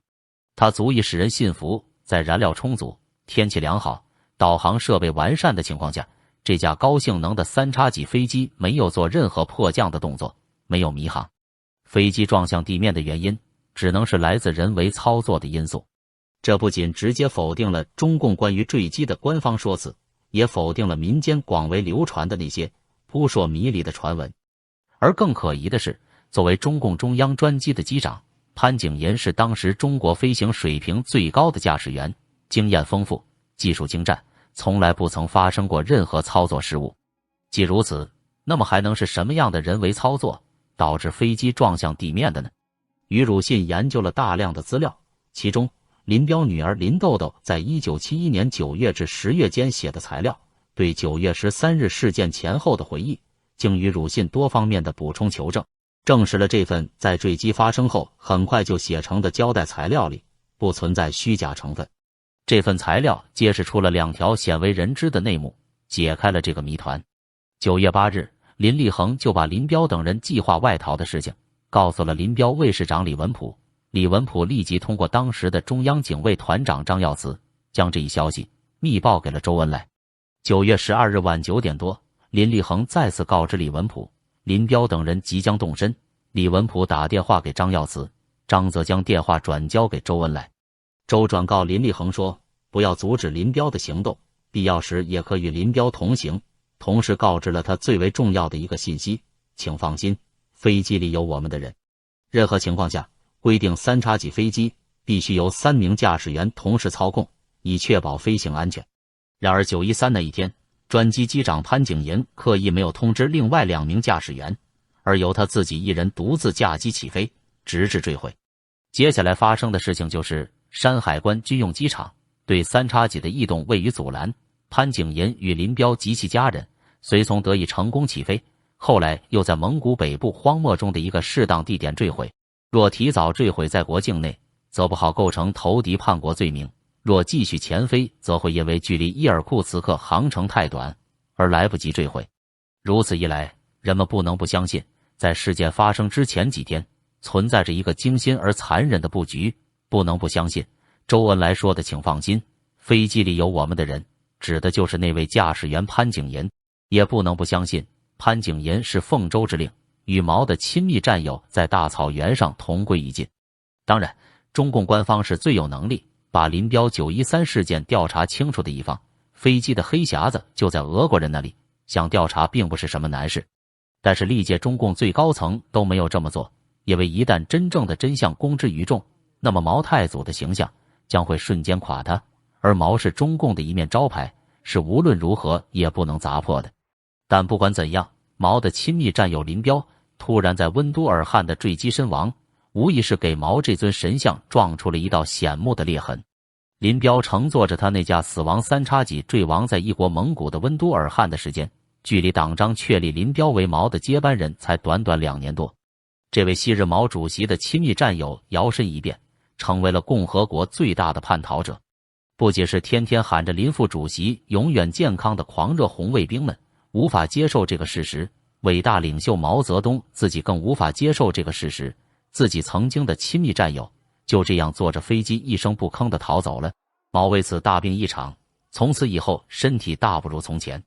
它足以使人信服，在燃料充足、天气良好、导航设备完善的情况下，这架高性能的3叉戟飞机没有做任何迫降的动作，没有迷航。飞机撞向地面的原因只能是来自人为操作的因素。这不仅直接否定了中共关于坠机的官方说辞，也否定了民间广为流传的那些扑朔迷离的传闻。而更可疑的是，作为中共中央专机的机长，潘景寅是当时中国飞行水平最高的驾驶员，经验丰富，技术精湛，从来不曾发生过任何操作失误。既如此，那么还能是什么样的人为操作导致飞机撞向地面的呢？于汝信研究了大量的资料，其中林彪女儿林豆豆在1971年9月至10月间写的材料，对9月13日事件前后的回忆，经于汝信多方面的补充求证，证实了这份在坠机发生后很快就写成的交代材料里不存在虚假成分。这份材料揭示出了2条鲜为人知的内幕，解开了这个谜团。9月8日，林立恒就把林彪等人计划外逃的事情告诉了林彪卫士长李文溥。李文溥立即通过当时的中央警卫团长张耀祠，将这一消息密报给了周恩来。9月12日晚9点多，林立恒再次告知李文溥，林彪等人即将动身。李文溥打电话给张耀祠，张则将电话转交给周恩来。周转告林立恒说，不要阻止林彪的行动，必要时也可与林彪同行，同时告知了他最为重要的一个信息，请放心，飞机里有我们的人。任何情况下，规定3叉戟飞机必须由3名驾驶员同时操控，以确保飞行安全。然而913那一天，专机机长潘景寅刻意没有通知另外2名驾驶员，而由他自己一人独自驾机起飞，直至坠毁。接下来发生的事情就是山海关军用机场对3叉戟的异动位于阻拦，潘景寅与林彪及其家人随从得以成功起飞，后来又在蒙古北部荒漠中的一个适当地点坠毁。若提早坠毁在国境内，则不好构成投敌叛国罪名；若继续前飞，则会因为距离伊尔库茨克航程太短而来不及坠毁。如此一来，人们不能不相信，在事件发生之前几天，存在着一个精心而残忍的布局。不能不相信，周恩来说的“请放心，飞机里有我们的人”，指的就是那位驾驶员潘景寅。也不能不相信，潘景寅是奉周之令，与毛的亲密战友在大草原上同归于尽。当然，中共官方是最有能力把林彪913事件调查清楚的一方，飞机的黑匣子就在俄国人那里，想调查并不是什么难事。但是历届中共最高层都没有这么做，因为一旦真正的真相公之于众，那么毛太祖的形象将会瞬间垮塌，而毛是中共的一面招牌，是无论如何也不能砸破的。但不管怎样，毛的亲密战友林彪突然在温都尔汗的坠机身亡，无疑是给毛这尊神像撞出了一道显目的裂痕。林彪乘坐着他那架死亡3叉戟坠亡在异国蒙古的温都尔汗的时间，距离党章确立林彪为毛的接班人才短短2年多。这位昔日毛主席的亲密战友摇身一变，成为了共和国最大的叛逃者。不仅是天天喊着林副主席永远健康的狂热红卫兵们无法接受这个事实，伟大领袖毛泽东自己更无法接受这个事实，自己曾经的亲密战友就这样坐着飞机一声不吭地逃走了。毛为此大病一场，从此以后身体大不如从前。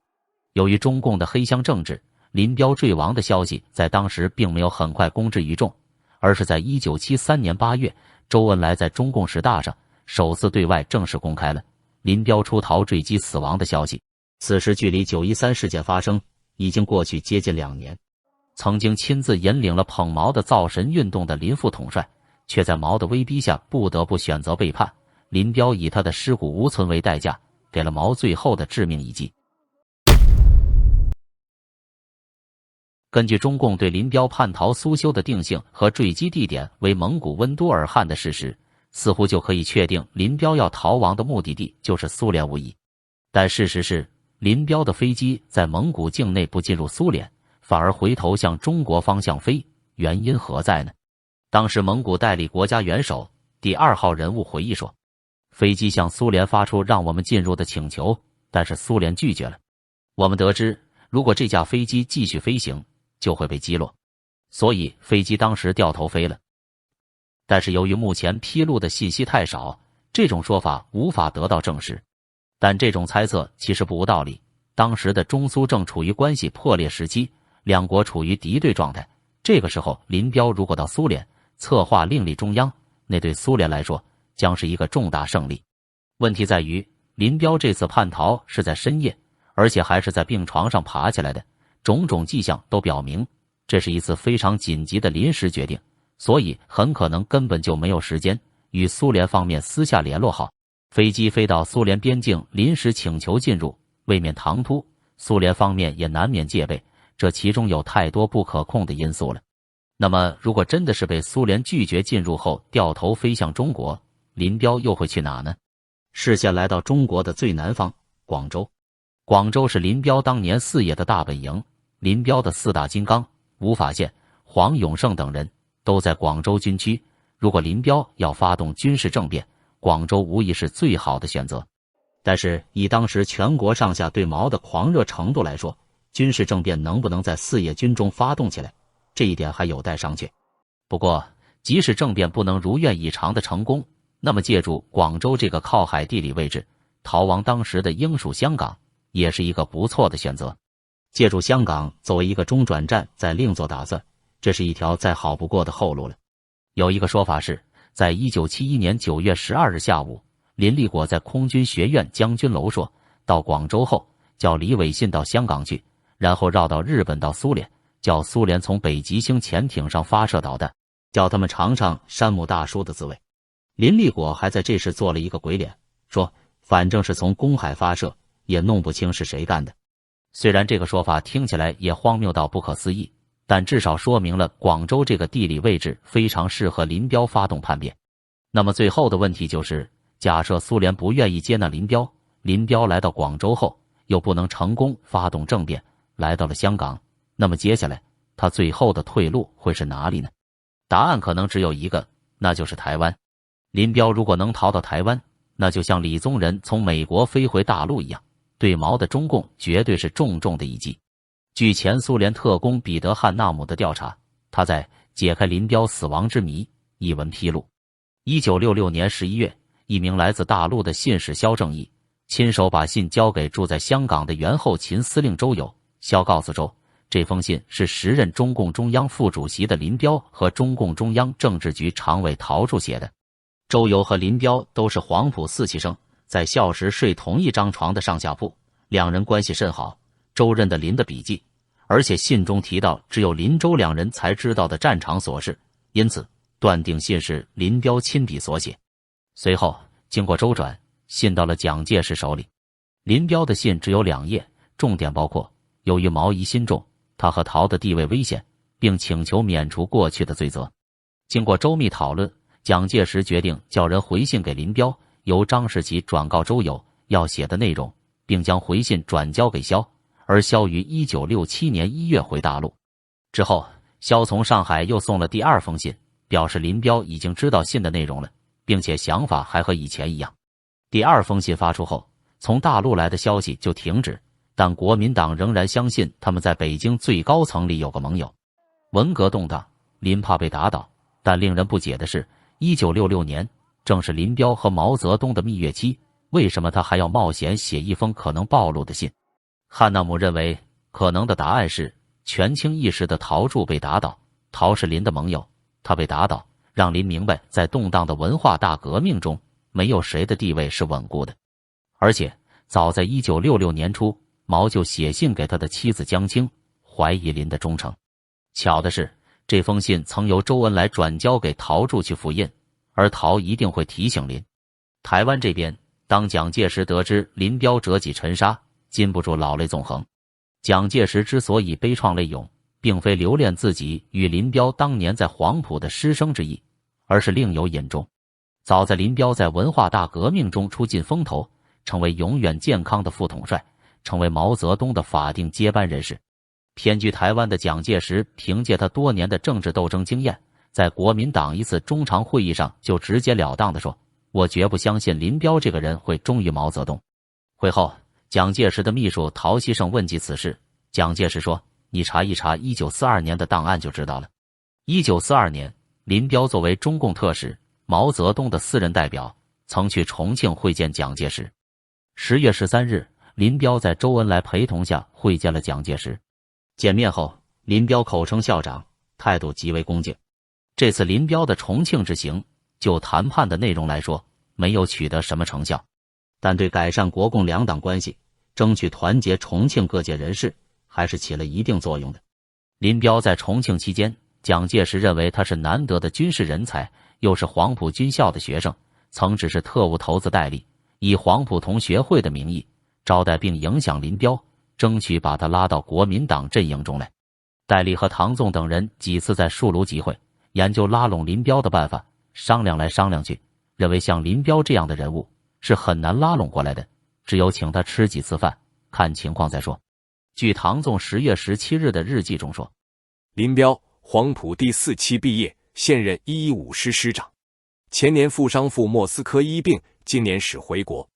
由于中共的黑箱政治，林彪坠亡的消息在当时并没有很快公之于众，而是在1973年8月，周恩来在中共十大上首次对外正式公开了林彪出逃坠机死亡的消息。此时距离913事件发生已经过去接近2年。曾经亲自引领了捧毛的造神运动的林副统帅，却在毛的威逼下不得不选择背叛。林彪以他的尸骨无存为代价，给了毛最后的致命一击。根据中共对林彪叛逃苏修的定性和坠机地点为蒙古温都尔汗的事实，似乎就可以确定林彪要逃亡的目的地就是苏联无疑。但事实是，林彪的飞机在蒙古境内不进入苏联，反而回头向中国方向飞，原因何在呢？当时蒙古代理国家元首第2号人物回忆说，飞机向苏联发出让我们进入的请求，但是苏联拒绝了。我们得知，如果这架飞机继续飞行，就会被击落，所以飞机当时掉头飞了。但是由于目前披露的信息太少，这种说法无法得到证实。但这种猜测其实不无道理。当时的中苏正处于关系破裂时期，两国处于敌对状态。这个时候，林彪如果到苏联策划另立中央，那对苏联来说将是一个重大胜利。问题在于，林彪这次叛逃是在深夜，而且还是在病床上爬起来的。种种迹象都表明，这是一次非常紧急的临时决定，所以很可能根本就没有时间与苏联方面私下联络好。飞机飞到苏联边境，临时请求进入，未免唐突，苏联方面也难免戒备，这其中有太多不可控的因素了。那么，如果真的是被苏联拒绝进入后掉头飞向中国，林彪又会去哪呢？视线来到中国的最南方，广州。广州是林彪当年4野的大本营，林彪的4大金刚吴法宪、黄永胜等人都在广州军区。如果林彪要发动军事政变，广州无疑是最好的选择。但是以当时全国上下对毛的狂热程度来说，军事政变能不能在4野军中发动起来，这一点还有待商榷。不过，即使政变不能如愿以偿的成功，那么借助广州这个靠海地理位置，逃亡当时的英属香港也是一个不错的选择。借助香港作为一个中转站，再另做打算，这是一条再好不过的后路了。有一个说法是，在1971年9月12日下午，林立果在空军学院将军楼说，到广州后叫李伟信到香港去，然后绕到日本到苏联，叫苏联从北极星潜艇上发射导弹，叫他们尝尝山姆大叔的滋味。林立果还在这时做了一个鬼脸，说反正是从公海发射，也弄不清是谁干的。虽然这个说法听起来也荒谬到不可思议，但至少说明了广州这个地理位置非常适合林彪发动叛变。那么最后的问题就是，假设苏联不愿意接纳林彪，林彪来到广州后又不能成功发动政变，来到了香港，那么接下来他最后的退路会是哪里呢？答案可能只有一个，那就是台湾。林彪如果能逃到台湾，那就像李宗仁从美国飞回大陆一样，对毛的中共绝对是重重的一击。据前苏联特工彼得·汉纳姆的调查，他在《解开林彪死亡之谜》一文披露，1966年11月，一名来自大陆的信使肖正义亲手把信交给住在香港的原后勤司令周友。肖告诉周，这封信是时任中共中央副主席的林彪和中共中央政治局常委陶铸写的。周友和林彪都是黄埔4期生，在校时睡同一张床的上下铺，两人关系甚好。周认得林的笔记，而且信中提到只有林周两人才知道的战场琐事，因此断定信是林彪亲笔所写。随后经过周转，信到了蒋介石手里。林彪的信只有2页，重点包括由于毛疑心重，他和陶的地位危险，并请求免除过去的罪责。经过周密讨论，蒋介石决定叫人回信给林彪，由张士奇转告周友要写的内容，并将回信转交给萧，而萧于1967年1月回大陆。之后，萧从上海又送了第2封信，表示林彪已经知道信的内容了，并且想法还和以前一样。第2封信发出后，从大陆来的消息就停止，但国民党仍然相信他们在北京最高层里有个盟友。文革动荡，林怕被打倒，但令人不解的是，1966年正是林彪和毛泽东的蜜月期，为什么他还要冒险写一封可能暴露的信？汉纳姆认为，可能的答案是权倾一时的陶铸被打倒，陶是林的盟友，他被打倒，让林明白在动荡的文化大革命中，没有谁的地位是稳固的。而且早在1966年初，毛就写信给他的妻子江青，怀疑林的忠诚。巧的是，这封信曾由周恩来转交给陶铸去复印，而陶一定会提醒林。台湾这边，当蒋介石得知林彪折戟沉沙，禁不住老泪纵横。蒋介石之所以悲怆泪涌，并非留恋自己与林彪当年在黄埔的师生之意，而是另有隐衷。早在林彪在文化大革命中出尽风头，成为永远健康的副统帅，成为毛泽东的法定接班人时，偏居台湾的蒋介石凭借他多年的政治斗争经验，在国民党一次中常会议上就直截了当地说：“我绝不相信林彪这个人会忠于毛泽东。”会后，蒋介石的秘书陶希圣问及此事，蒋介石说：“你查一查1942年的档案就知道了。1942年，林彪作为中共特使，毛泽东的私人代表，曾去重庆会见蒋介石。10月13日，林彪在周恩来陪同下会见了蒋介石。见面后，林彪口称校长，态度极为恭敬。这次林彪的重庆之行，就谈判的内容来说，没有取得什么成效，但对改善国共两党关系，争取团结重庆各界人士，还是起了一定作用的。林彪在重庆期间，蒋介石认为他是难得的军事人才，又是黄埔军校的学生，曾只是特务头子戴笠，以黄埔同学会的名义招待并影响林彪，争取把他拉到国民党阵营中来。戴笠和唐纵等人几次在树庐集会，研究拉拢林彪的办法，商量来商量去，认为像林彪这样的人物是很难拉拢过来的，只有请他吃几次饭，看情况再说。据唐纵10月17日的日记中说，林彪，黄埔第4期毕业，现任115师师长。前年负伤赴莫斯科医病，今年始回国。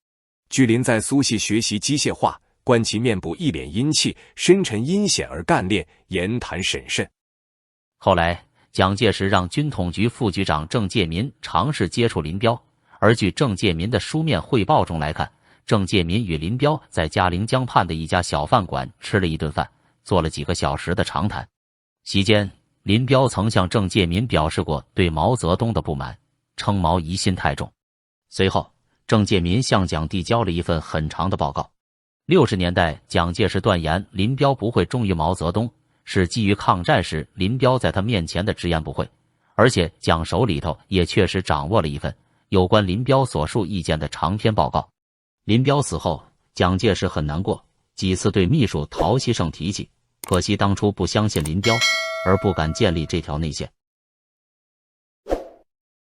距林在苏系学习机械化，观其面部一脸阴气，深沉阴险而干练，言谈审慎。后来，蒋介石让军统局副局长郑介民尝试接触林彪，而据郑介民的书面汇报中来看，郑介民与林彪在嘉陵江畔的一家小饭馆吃了一顿饭，做了几个小时的长谈。席间，林彪曾向郑介民表示过对毛泽东的不满，称毛疑心太重。随后，郑介民向蒋递交了一份很长的报告。60年代，蒋介石断言林彪不会忠于毛泽东，是基于抗战时林彪在他面前的直言不讳，而且蒋手里头也确实掌握了一份有关林彪所述意见的长篇报告。林彪死后，蒋介石很难过，几次对秘书陶希圣提起，可惜当初不相信林彪，而不敢建立这条内线。